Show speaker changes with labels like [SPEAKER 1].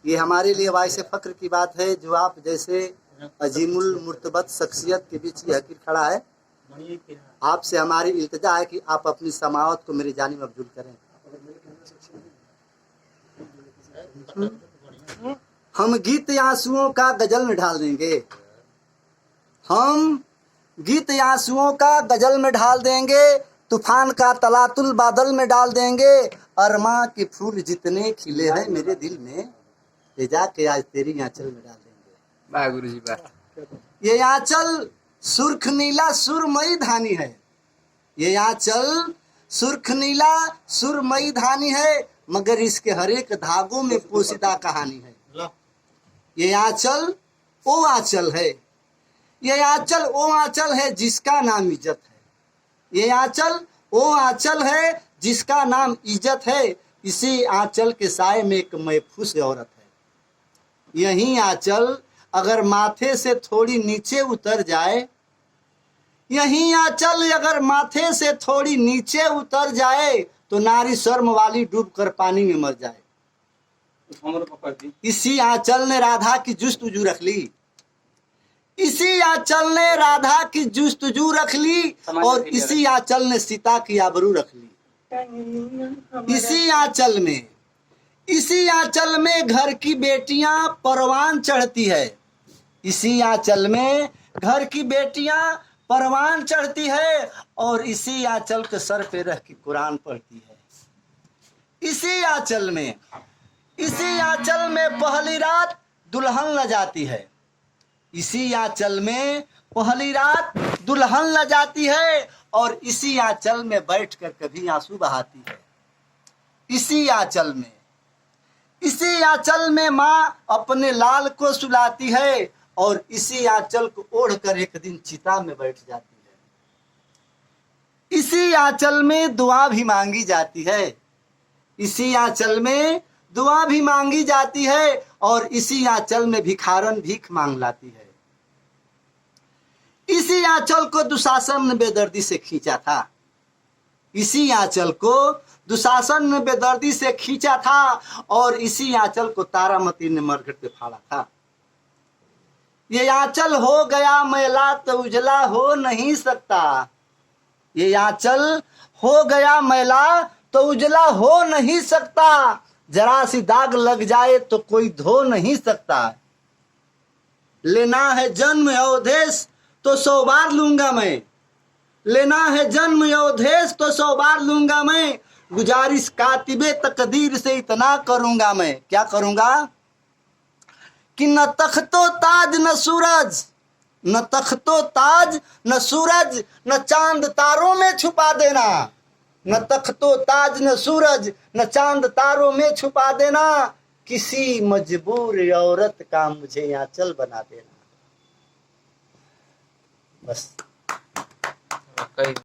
[SPEAKER 1] ये हमारे लिए वाइस फख्र की बात है जो आप जैसे अजीमुल मुर्तबत शख्सियत के बीच ये हकीर खड़ा है। आपसे हमारी इल्तिजा है कि आप अपनी समावत को मेरी जानिब मबजूल करें। हम गीत आंसुओं का गजल में ढाल देंगे, हम गीत आंसुओं का गजल में ढाल देंगे, तूफान का तलातुल बादल में डाल देंगे। अरमां के फूल जितने खिले हैं मेरे दिल में, ले जाके आज तेरी आंचल में डाल देंगे।
[SPEAKER 2] वाह गुरुजी वाह।
[SPEAKER 1] ये आंचल सुर्ख नीला सुरमई धानी है, ये आंचल सुर्ख नीला सुरमई धानी है, मगर इसके हर एक धागों में पोशीदा कहानी है। ये आंचल वो आंचल है, ये आंचल वो आंचल है जिसका नाम इज्जत है। ये आंचल वो आंचल है जिसका नाम इज्जत है। इसी आंचल के साए में एक महफूस औरत है। यही आंचल अगर माथे से थोड़ी नीचे उतर जाए, यही आंचल अगर माथे से थोड़ी नीचे उतर जाए तो नारी शर्म वाली डूबकर पानी में मर जाए। इसी आंचल ने राधा की जुस्तजू रख ली, इसी आंचल ने राधा की जुस्तजू रख ली, और इसी आंचल ने सीता की आबरू रख ली। इसी आंचल में घर की बेटियां परवान चढ़ती है, इसी आंचल में घर की बेटियां परवान चढ़ती है, और इसी आंचल के सर पे रख के कुरान पढ़ती है। इसी आंचल में पहली रात दुल्हन ल जाती है, इसी आंचल में पहली रात दुल्हन ल जाती है, और इसी आंचल में बैठकर कभी आंसू बहाती है। इसी आंचल में माँ अपने लाल को सुलाती है, और इसी आंचल को ओढ़कर एक दिन चिता में बैठ जाती है। इसी आंचल में दुआ भी मांगी जाती है, इसी आंचल में दुआ भी मांगी जाती है, और इसी आंचल में भिखारन भीख मांग लाती है। इसी आंचल को दुशासन ने बेदर्दी से खींचा था, इसी आंचल को दुशासन ने बेदर्दी से खींचा था, और इसी आंचल को तारामती ने मरघट पे फाड़ा था। ये आंचल हो गया मैला तो उजला हो नहीं सकता, ये आंचल हो गया मैला तो उजला हो नहीं सकता, जरा सी दाग लग जाए तो कोई धो नहीं सकता। लेना है जन्म अवधेश तो 100 बार लूंगा मैं, लेना है जन्म अवधेश तो 100 बार लूंगा मैं, गुजारिश कातिबे तकदीर से इतना करूंगा मैं। क्या करूंगा कि न तख्तो ताज न सूरज, न तख्तो ताज न सूरज, न चांद तारों में छुपा देना, न तख्तो ताज न सूरज, न चांद तारों में छुपा देना, किसी मजबूर औरत का मुझे आंचल बना देना। बस।